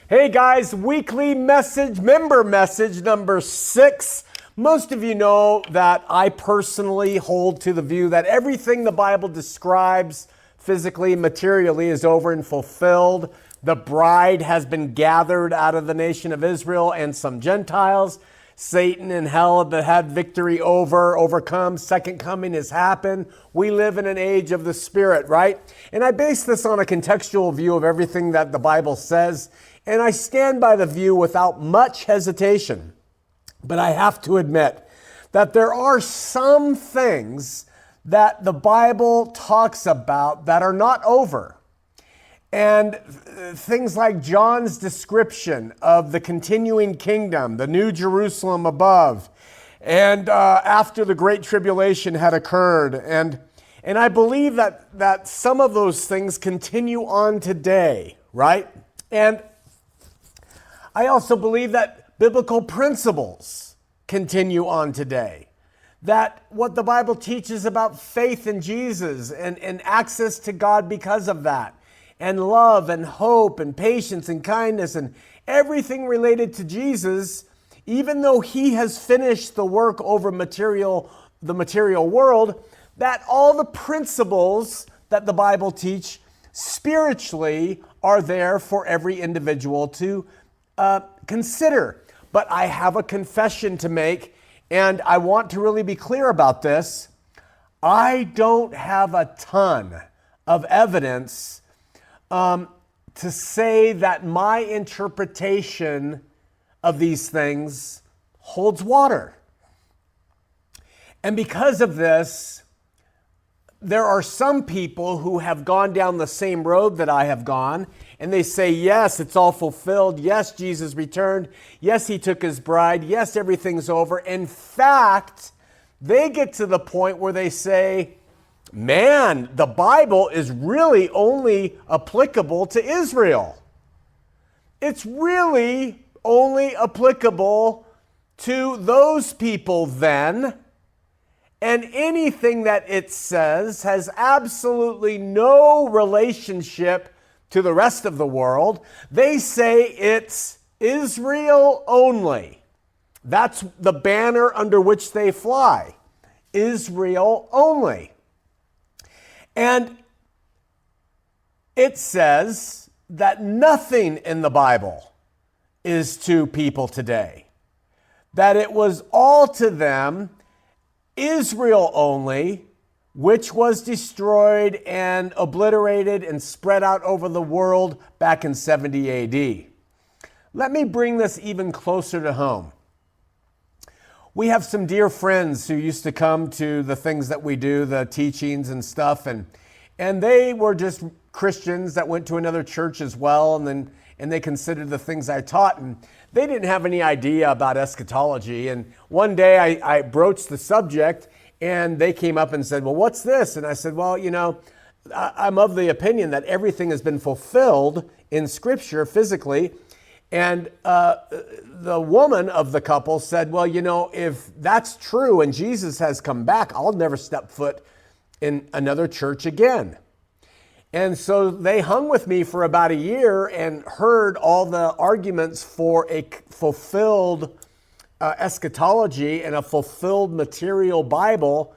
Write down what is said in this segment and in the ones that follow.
Hey guys, weekly message, member message number 6. Most of you know that I personally hold to the view that everything the Bible describes physically, materially is over and fulfilled. The bride has been gathered out of the nation of Israel and some Gentiles. Satan and hell have had victory overcome. Second coming has happened. We live in an age of the Spirit, right? And I base this on a contextual view of everything that the Bible says. And I stand by the view without much hesitation. But I have to admit that there are some things that the Bible talks about that are not over. And things like John's description of the continuing kingdom, the new Jerusalem above, and after the Great Tribulation had occurred. And I believe that some of those things continue on today, right? And I also believe that biblical principles continue on today. That what the Bible teaches about faith in Jesus and access to God because of that, and love and hope and patience and kindness and everything related to Jesus, even though he has finished the work over the material world, that all the principles that the Bible teach spiritually are there for every individual to consider. But I have a confession to make, and I want to really be clear about this. I don't have a ton of evidence to say that my interpretation of these things holds water. And because of this, there are some people who have gone down the same road that I have gone, and they say, yes, it's all fulfilled. Yes, Jesus returned. Yes, he took his bride. Yes, everything's over. In fact, they get to the point where they say, man, the Bible is really only applicable to Israel. It's really only applicable to those people then. And anything that it says has absolutely no relationship to the rest of the world. They say it's Israel only. That's the banner under which they fly. Israel only. And it says that nothing in the Bible is to people today. That it was all to them, Israel only, which was destroyed and obliterated and spread out over the world back in 70 AD. Let me bring this even closer to home. We have some dear friends who used to come to the things that we do, the teachings and stuff, and they were just Christians that went to another church as well, and they considered the things I taught, and they didn't have any idea about eschatology. And one day I broached the subject, and they came up and said, well, what's this? And I said, well, I'm of the opinion that everything has been fulfilled in Scripture physically. And the woman of the couple said, well, if that's true and Jesus has come back, I'll never step foot in another church again. And so they hung with me for about a year and heard all the arguments for a fulfilled eschatology and a fulfilled material Bible.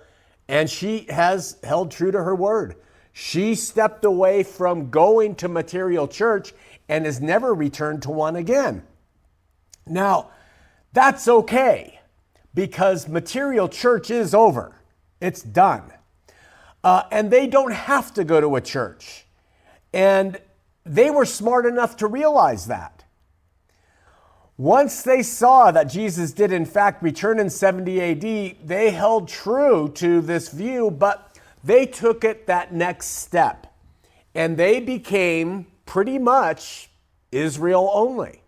And she has held true to her word. She stepped away from going to material church and has never returned to one again. Now, that's okay, because material church is over. It's done. And they don't have to go to a church. And they were smart enough to realize that. Once they saw that Jesus did in fact return in 70 AD, they held true to this view, but they took it that next step. And they became pretty much Israel only.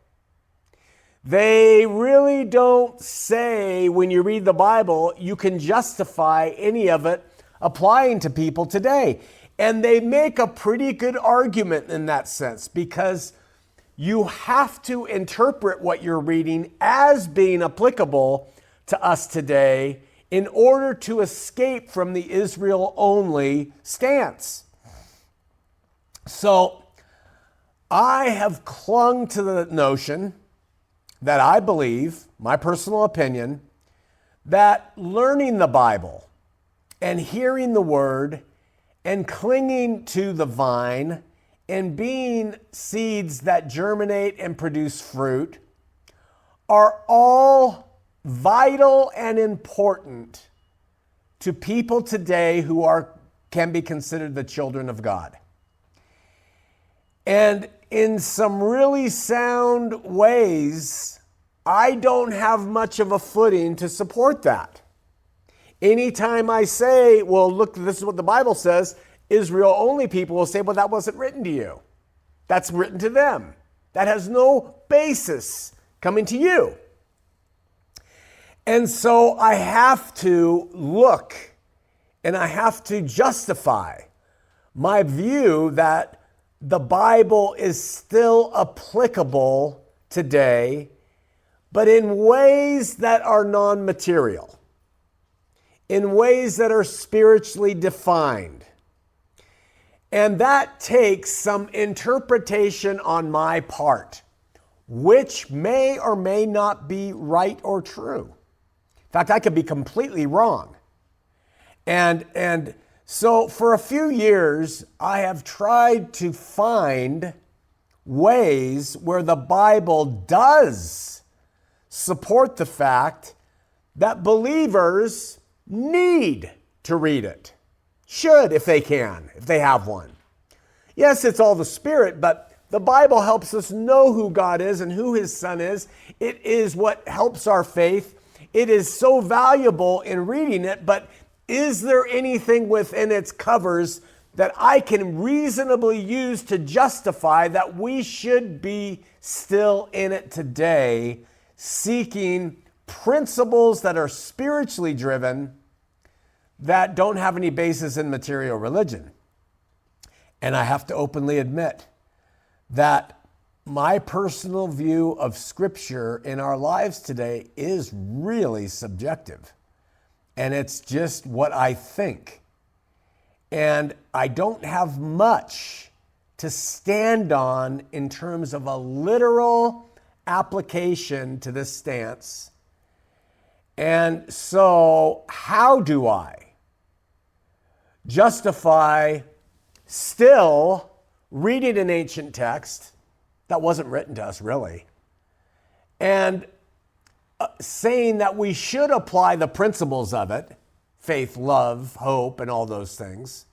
They really don't say, when you read the Bible, you can justify any of it applying to people today. And they make a pretty good argument in that sense, because you have to interpret what you're reading as being applicable to us today in order to escape from the Israel only stance. So I have clung to the notion that I believe, my personal opinion, that learning the Bible and hearing the word and clinging to the vine and being seeds that germinate and produce fruit are all vital and important to people today who can be considered the children of God. And in some really sound ways, I don't have much of a footing to support that. Anytime I say, well, look, this is what the Bible says, Israel only people will say, well, that wasn't written to you. That's written to them. That has no basis coming to you. And so I have to look and I have to justify my view that the Bible is still applicable today, but in ways that are non-material, in ways that are spiritually defined. And that takes some interpretation on my part, which may or may not be right or true. In fact, I could be completely wrong. And so for a few years, I have tried to find ways where the Bible does support the fact that believers need to read it. Should, if they can, if they have one. Yes, it's all the Spirit, but the Bible helps us know who God is and who His Son is. It is what helps our faith. It is so valuable in reading it, but is there anything within its covers that I can reasonably use to justify that we should be still in it today, seeking principles that are spiritually driven, that don't have any basis in material religion? And I have to openly admit that my personal view of Scripture in our lives today is really subjective. And it's just what I think. And I don't have much to stand on in terms of a literal application to this stance. And so how do I justify still reading an ancient text that wasn't written to us, really, and saying that we should apply the principles of it, faith, love, hope, and all those things,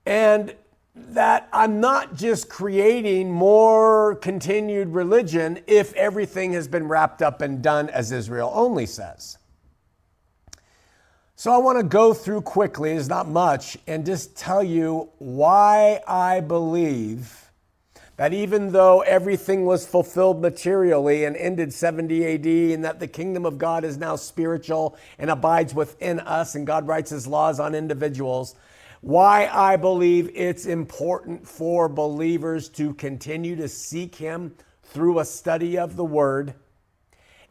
and that I'm not just creating more continued religion if everything has been wrapped up and done as Israel only says. So I want to go through quickly, it's not much, and just tell you why I believe that even though everything was fulfilled materially and ended 70 AD, and that the kingdom of God is now spiritual and abides within us, and God writes His laws on individuals, why I believe it's important for believers to continue to seek Him through a study of the Word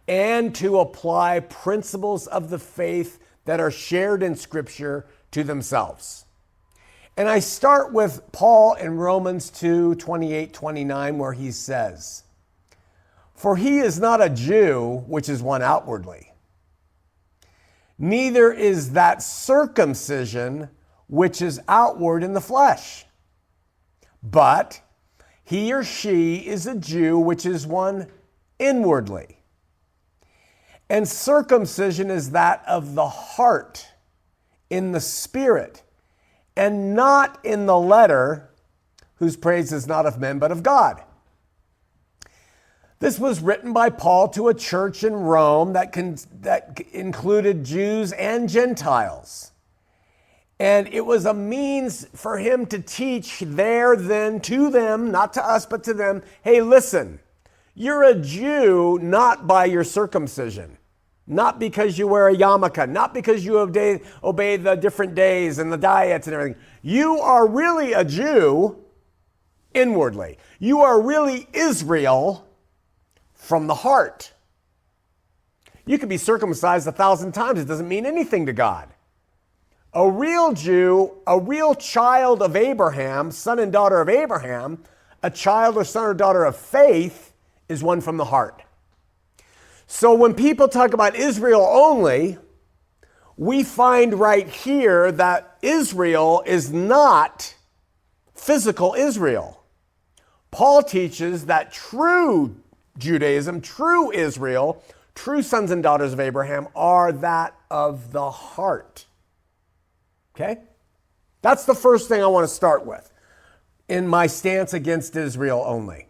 and to apply principles of the faith that are shared in Scripture to themselves. And I start with Paul in Romans 2:28-29, where he says, "For he is not a Jew, which is one outwardly, neither is that circumcision which is outward in the flesh, but he or she is a Jew, which is one inwardly. And circumcision is that of the heart, in the spirit, and not in the letter, whose praise is not of men, but of God." This was written by Paul to a church in Rome that included Jews and Gentiles. And it was a means for him to teach there then to them, not to us, but to them, hey, listen, you're a Jew not by your circumcision, not because you wear a yarmulke, not because you obey the different days and the diets and everything. You are really a Jew inwardly. You are really Israel from the heart. You could be circumcised 1,000 times. It doesn't mean anything to God. A real Jew, a real child of Abraham, son and daughter of Abraham, a child or son or daughter of faith is one from the heart. So when people talk about Israel only, we find right here that Israel is not physical Israel. Paul teaches that true Judaism, true Israel, true sons and daughters of Abraham are that of the heart. Okay? That's the first thing I want to start with in my stance against Israel only.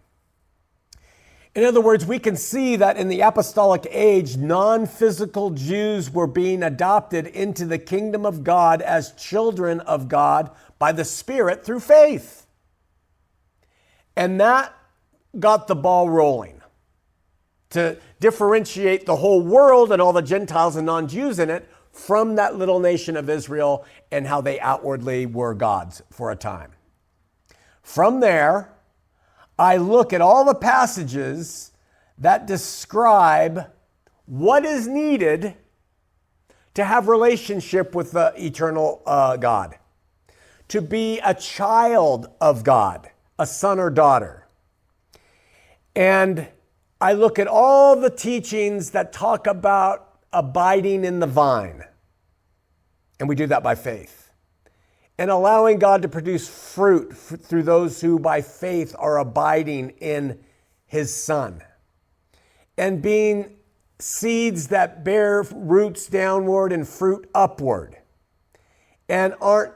In other words, we can see that in the apostolic age, non-physical Jews were being adopted into the kingdom of God as children of God by the Spirit through faith. And that got the ball rolling to differentiate the whole world and all the Gentiles and non-Jews in it from that little nation of Israel and how they outwardly were God's for a time. From there, I look at all the passages that describe what is needed to have relationship with the eternal God, to be a child of God, a son or daughter. And I look at all the teachings that talk about abiding in the vine, and we do that by faith. And allowing God to produce fruit through those who by faith are abiding in his Son. And being seeds that bear roots downward and fruit upward. And aren't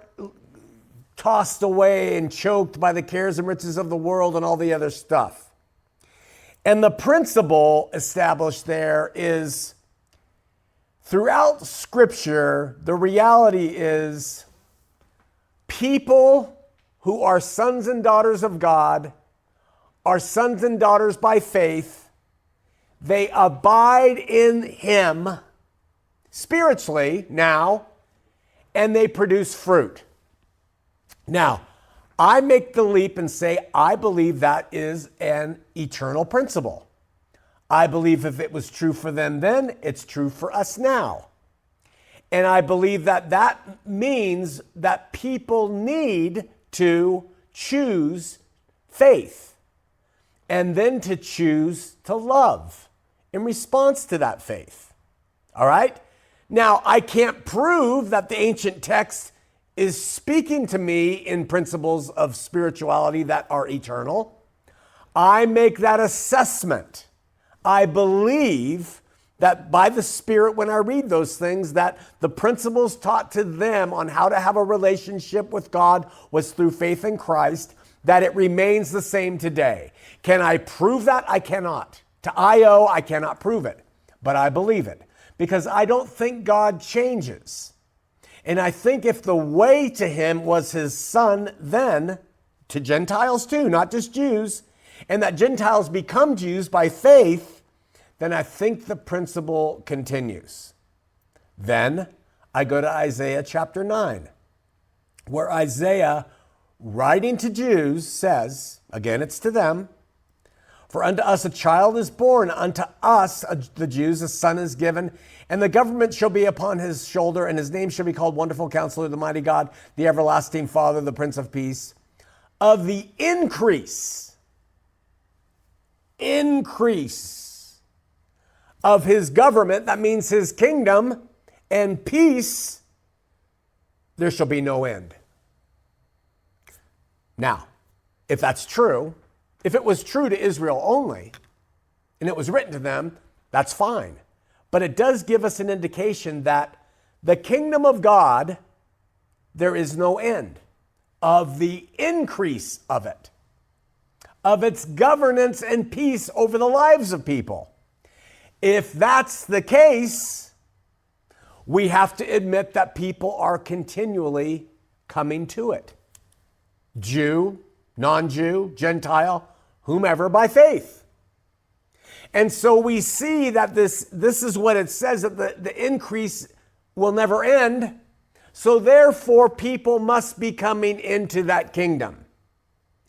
tossed away and choked by the cares and riches of the world and all the other stuff. And the principle established there is throughout Scripture, the reality is people who are sons and daughters of God are sons and daughters by faith. They abide in him spiritually now, and they produce fruit. Now, I make the leap and say, I believe that is an eternal principle. I believe if it was true for them then, it's true for us now. And I believe that that means that people need to choose faith and then to choose to love in response to that faith. All right? Now, I can't prove that the ancient text is speaking to me in principles of spirituality that are eternal. I make that assessment. I believe that by the Spirit, when I read those things, that the principles taught to them on how to have a relationship with God was through faith in Christ, that it remains the same today. Can I prove that? I cannot. To I.O., I cannot prove it, but I believe it because I don't think God changes. And I think if the way to him was his Son then, to Gentiles too, not just Jews, and that Gentiles become Jews by faith, then I think the principle continues. Then I go to Isaiah chapter 9, where Isaiah, writing to Jews, says, again, it's to them, for unto us a child is born, unto us, the Jews, a son is given, and the government shall be upon his shoulder, and his name shall be called Wonderful Counselor, the Mighty God, the Everlasting Father, the Prince of Peace. Of the increase of his government, that means his kingdom, and peace, there shall be no end. Now, if that's true, if it was true to Israel only, and it was written to them, that's fine. But it does give us an indication that the kingdom of God, there is no end of the increase of it, of its governance and peace over the lives of people. If that's the case, we have to admit that people are continually coming to it. Jew, non-Jew, Gentile, whomever, by faith. And so we see that this is what it says, that the increase will never end. So therefore, people must be coming into that kingdom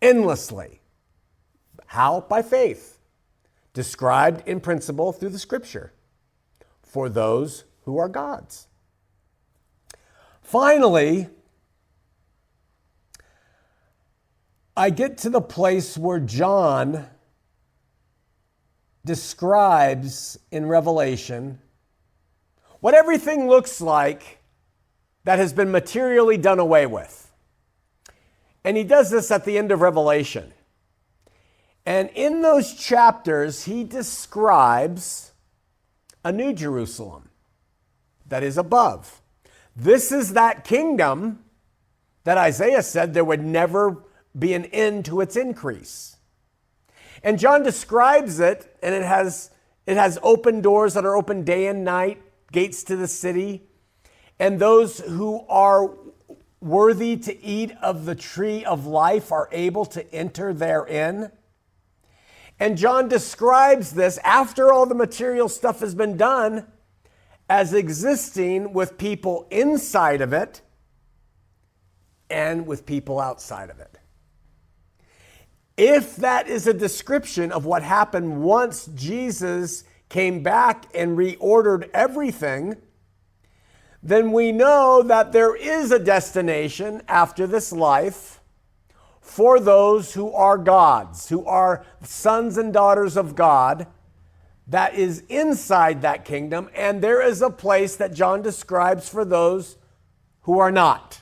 endlessly. How? By faith. Described in principle through the Scripture for those who are God's. Finally, I get to the place where John describes in Revelation what everything looks like that has been materially done away with. And he does this at the end of Revelation. And in those chapters, he describes a new Jerusalem that is above. This is that kingdom that Isaiah said there would never be an end to its increase. And John describes it, and it has open doors that are open day and night, gates to the city, and those who are worthy to eat of the tree of life are able to enter therein. And John describes this, after all the material stuff has been done, as existing with people inside of it and with people outside of it. If that is a description of what happened once Jesus came back and reordered everything, then we know that there is a destination after this life for those who are God's, who are sons and daughters of God, that is inside that kingdom. And there is a place that John describes for those who are not.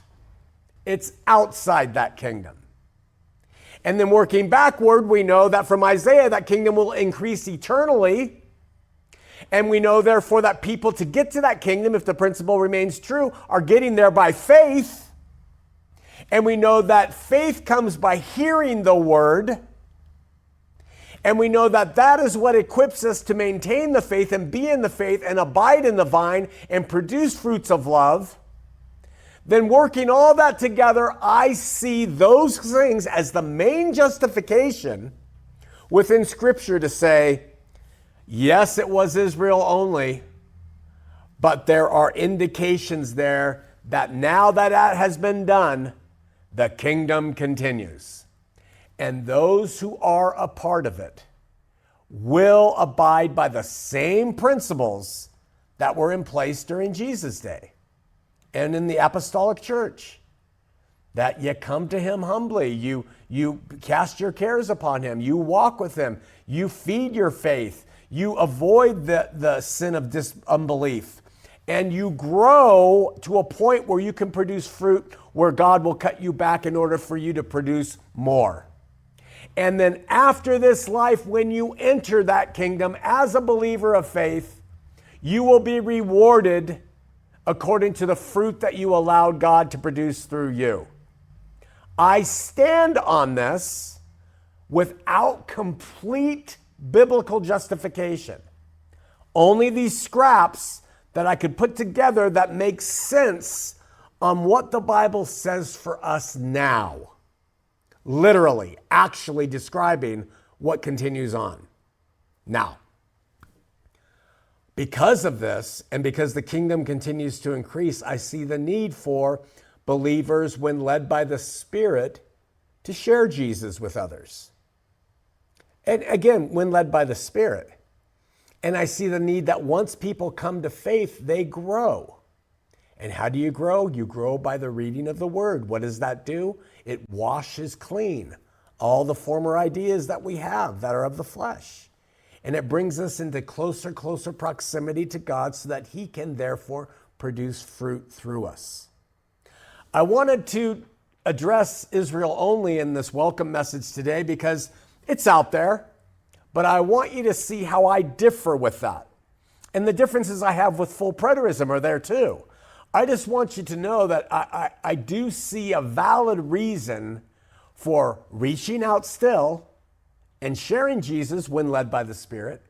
It's outside that kingdom. And then working backward, we know that from Isaiah, that kingdom will increase eternally. And we know, therefore, that people to get to that kingdom, if the principle remains true, are getting there by faith. And we know that faith comes by hearing the word. And we know that that is what equips us to maintain the faith and be in the faith and abide in the vine and produce fruits of love. Then working all that together, I see those things as the main justification within Scripture to say, yes, it was Israel only, but there are indications there that now that that has been done, the kingdom continues. And those who are a part of it will abide by the same principles that were in place during Jesus' day and in the apostolic church. That you come to him humbly, you cast your cares upon him, you walk with him, you feed your faith, you avoid the sin of unbelief, and you grow to a point where you can produce fruit where God will cut you back in order for you to produce more. And then after this life, when you enter that kingdom as a believer of faith, you will be rewarded according to the fruit that you allowed God to produce through you. I stand on this without complete biblical justification. Only these scraps that I could put together that make sense on what the Bible says for us now. Literally, actually describing what continues on. Now, because of this, and because the kingdom continues to increase, I see the need for believers, when led by the Spirit, to share Jesus with others. And again, when led by the Spirit. And I see the need that once people come to faith, they grow. And how do you grow? You grow by the reading of the Word. What does that do? It washes clean all the former ideas that we have that are of the flesh. And it brings us into closer proximity to God so that he can therefore produce fruit through us. I wanted to address Israel only in this welcome message today because it's out there, but I want you to see how I differ with that. And the differences I have with full preterism are there too. I just want you to know that I do see a valid reason for reaching out still and sharing Jesus when led by the Spirit,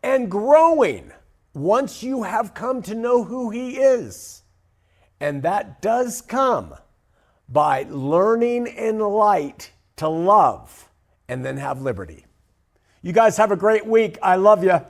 and growing once you have come to know who he is. And that does come by learning in light to love and then have liberty. You guys have a great week. I love you.